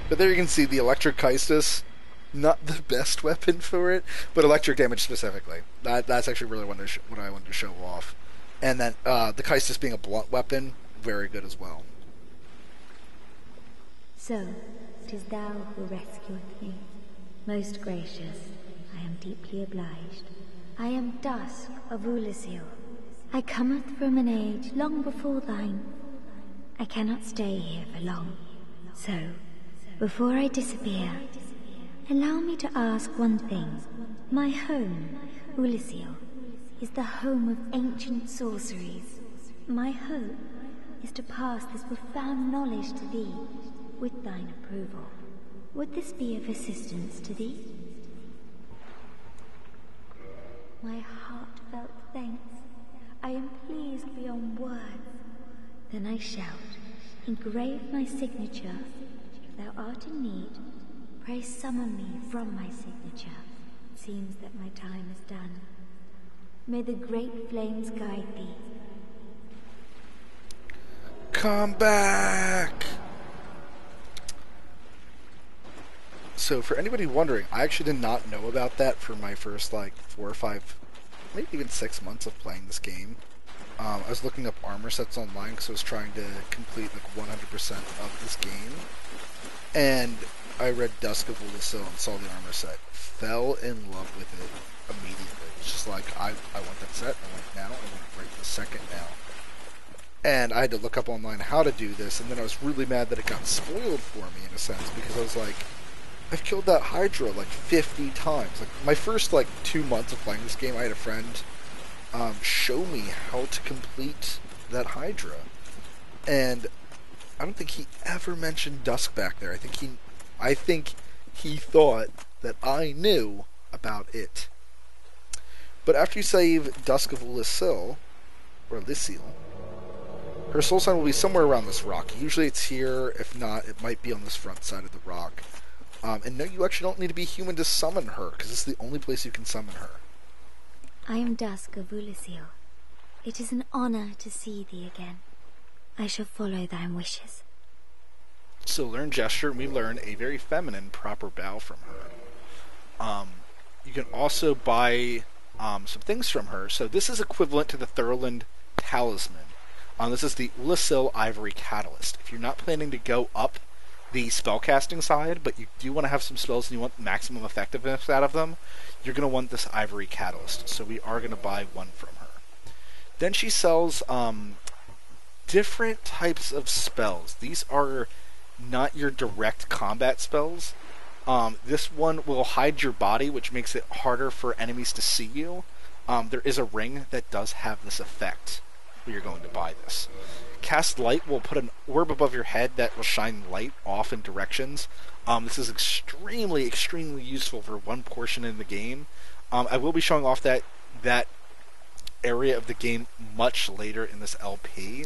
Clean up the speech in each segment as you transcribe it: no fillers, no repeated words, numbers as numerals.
But there you can see the Electric Keistis, not the best weapon for it, but electric damage specifically. That's actually really what I wanted to show off. And then the Keistis being a blunt weapon, very good as well. So, 'tis thou who rescueth me. Most gracious, I am deeply obliged. I am Dusk of Ulasil. I cometh from an age long before thine. I cannot stay here for long. So, before I disappear, allow me to ask one thing. My home, Ulasil, is the home of ancient sorceries. My hope is to pass this profound knowledge to thee, with thine approval. Would this be of assistance to thee? My heartfelt thanks. I am pleased beyond words. Then I shout, engrave my signature. If thou art in need, pray summon me from my signature. It seems that my time is done. May the great flames guide thee. Come back! So for anybody wondering, I actually did not know about that for my first like 4 or 5, maybe even 6 months of playing this game. I was looking up armor sets online because I was trying to complete like 100% of this game. And I read Dusk of Ulasil and saw the armor set. Fell in love with it immediately. It's just like, I want that set, I want it now, I want it right this second now. And I had to look up online how to do this, and then I was really mad that it got spoiled for me in a sense, because I was like, I've killed that Hydra like 50 times. Like my first like 2 months of playing this game, I had a friend show me how to complete that Hydra, and I don't think he ever mentioned Dusk back there. I think he thought that I knew about it. But after you save Dusk of Ulasil, or Lysil, her soul sign will be somewhere around this rock. Usually it's here. If not, it might be on this front side of the rock. And no, you actually don't need to be human to summon her, because it's the only place you can summon her. I am Dusk of Ulasil. It is an honor to see thee again. I shall follow thine wishes. So learn gesture, and we learn a very feminine proper bow from her. You can also buy some things from her. So this is equivalent to the Thurland Talisman. This is the Ulasil Ivory Catalyst. If you're not planning to go up the spellcasting side, but you do want to have some spells and you want maximum effectiveness out of them, you're going to want this Ivory Catalyst. So we are going to buy one from her. Then she sells different types of spells. These are not your direct combat spells. This one will hide your body, which makes it harder for enemies to see you. There is a ring that does have this effect when you're going to buy this. Cast Light will put an orb above your head that will shine light off in directions. This is extremely, extremely useful for one portion in the game. I will be showing off that area of the game much later in this LP.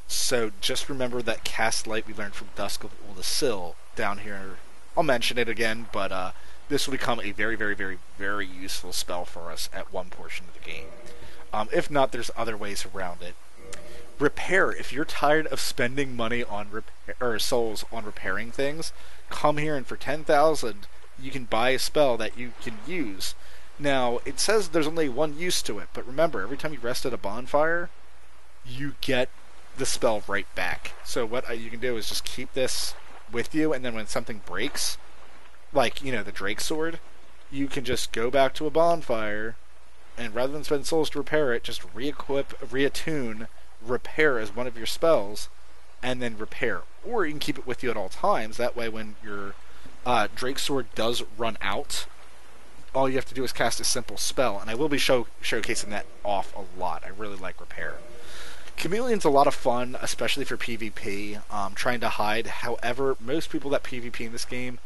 So just remember that Cast Light we learned from Dusk of Ulasil down here. I'll mention it again, but this will become a very, very, very, very useful spell for us at one portion of the game. If not, there's other ways around it. Repair. If you're tired of spending money on souls on repairing things, come here and for 10,000 you can buy a spell that you can use. Now, it says there's only one use to it, but remember, every time you rest at a bonfire, you get the spell right back. So what you can do is just keep this with you, and then when something breaks, like, the Drake Sword, you can just go back to a bonfire, and rather than spend souls to repair it, just re-equip, reattune, repair as one of your spells, and then repair. Or you can keep it with you at all times. That way when your Drake Sword does run out, all you have to do is cast a simple spell, and I will be showcasing that off a lot. I really like repair. Chameleon's a lot of fun, especially for PvP, trying to hide. However, most people that PvP in this game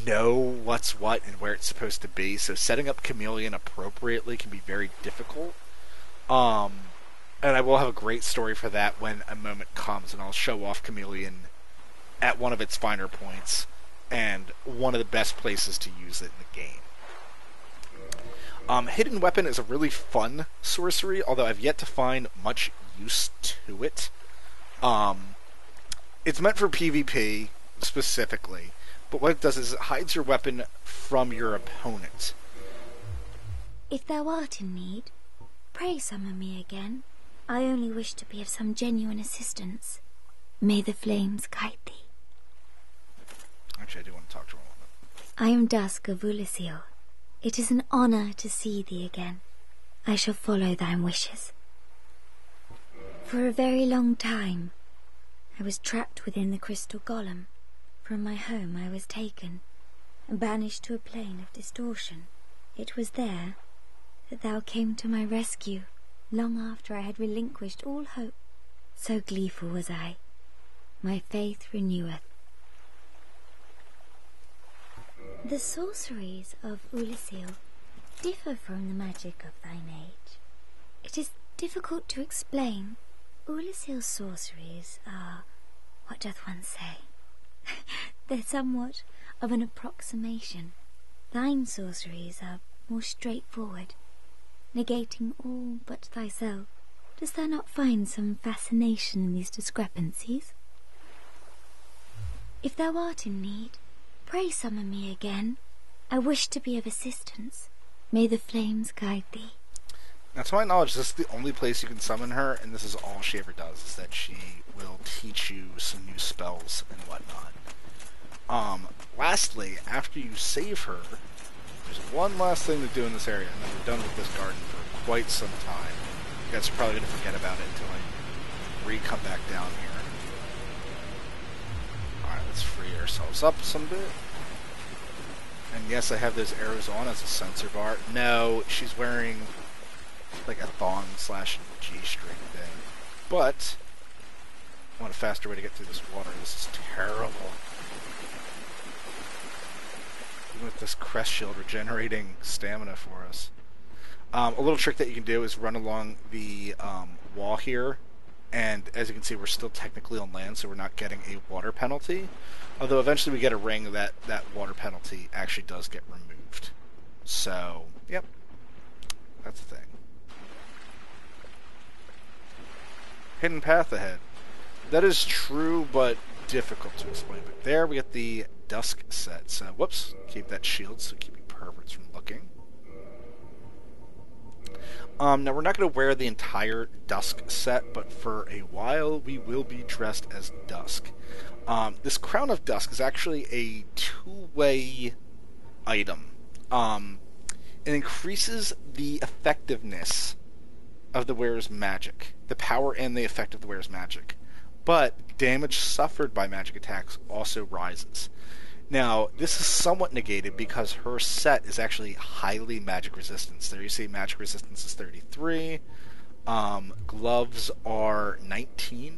know what's what and where it's supposed to be, so setting up Chameleon appropriately can be very difficult. And I will have a great story for that when a moment comes, and I'll show off Chameleon at one of its finer points, and one of the best places to use it in the game. Hidden Weapon is a really fun sorcery, although I've yet to find much use to it. It's meant for PvP. specifically. But what it does is it hides your weapon from your opponent. If thou art in need, pray summon me again. I only wish to be of some genuine assistance. May the flames guide thee. Actually, I do want to talk to her a moment. I am Dusk of Ulisil. It is an honor to see thee again. I shall follow thy wishes. For a very long time, I was trapped within the crystal golem. From my home I was taken and banished to a plane of distortion. It was there that thou came to my rescue, long after I had relinquished all hope. So gleeful was I. My faith reneweth. The sorceries of Ulisil differ from the magic of thine age. It is difficult to explain. Ulisil's sorceries are, what doth one say? They're somewhat of an approximation. Thine sorceries are more straightforward, negating all but thyself. Dost thou not find some fascination in these discrepancies? If thou art in need, pray summon me again. I wish to be of assistance. May the flames guide thee. Now, to my knowledge, this is the only place you can summon her, and this is all she ever does, is that she will teach you some new spells and whatnot. Lastly, after you save her, there's one last thing to do in this area, and then we're done with this garden for quite some time. You guys are probably going to forget about it until I come back down here. Alright, let's free ourselves up some bit. And yes, I have those arrows on as a sensor bar. No, she's wearing like a thong slash G-string thing. But I want a faster way to get through this water. This is terrible. Even with this crest shield regenerating stamina for us. A little trick that you can do is run along the wall here. And as you can see, we're still technically on land, so we're not getting a water penalty. Although eventually we get a ring that water penalty actually does get removed. So, yep. That's the thing. Hidden path ahead. That is true, but difficult to explain. But there we get the Dusk set. So, whoops. Keep that shield so keep you perverts from looking. Now, we're not going to wear the entire Dusk set, but for a while we will be dressed as Dusk. This Crown of Dusk is actually a two-way item. It increases the effectiveness of the wearer's magic, the power and the effect of the wearer's magic. But damage suffered by magic attacks also rises. Now, this is somewhat negated because her set is actually highly magic resistance. There you see magic resistance is 33, gloves are 19,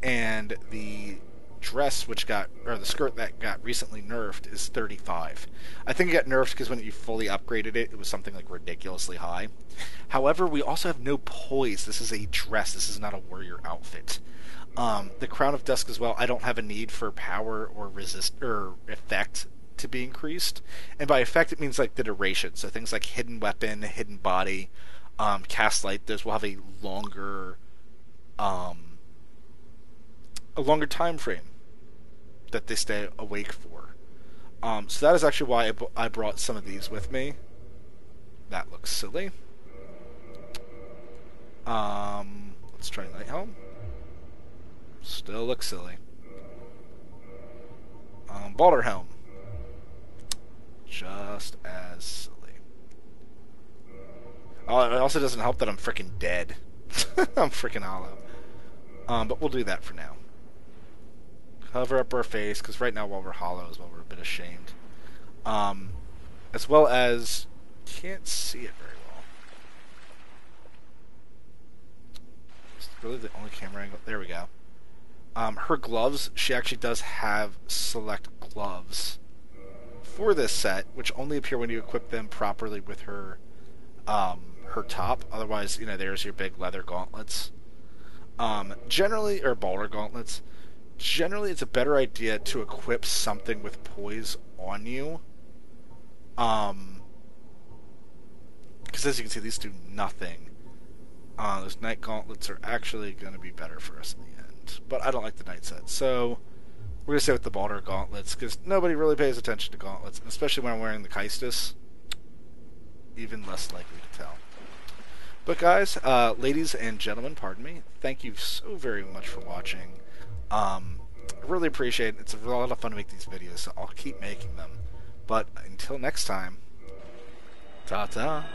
and the dress the skirt that got recently nerfed is 35. I think it got nerfed because when you fully upgraded it, it was something like ridiculously high. However, we also have no poise. This is a dress. This is not a warrior outfit. The Crown of Dusk as well, I don't have a need for power or effect to be increased. And by effect, it means like the duration. So things like hidden weapon, hidden body, cast light, those will have a longer time frame that they stay awake for. So that is actually why I brought some of these with me. That looks silly. Let's try Night Helm. Still looks silly. Balder Helm. Just as silly. Oh, it also doesn't help that I'm freaking dead. I'm freaking hollow. But we'll do that for now. Cover up our face, because right now while we're hollow is while we're a bit ashamed. As well as... Can't see it very well. It's really the only camera angle. There we go. Her gloves, she actually does have select gloves for this set, which only appear when you equip them properly with her top. Otherwise, there's your big leather gauntlets. Generally, or Balder gauntlets. Generally, it's a better idea to equip something with poise on you. Because as you can see, these do nothing. Those night gauntlets are actually going to be better for us in the end. But I don't like the night set, so We're gonna stay with the Baldur gauntlets because nobody really pays attention to gauntlets, especially when I'm wearing the Keistis. Even less likely to tell. But guys, ladies and gentlemen, pardon me. Thank you so very much for watching. I really appreciate it. It's a lot of fun to make these videos, so I'll keep making them. But until next time, ta-ta.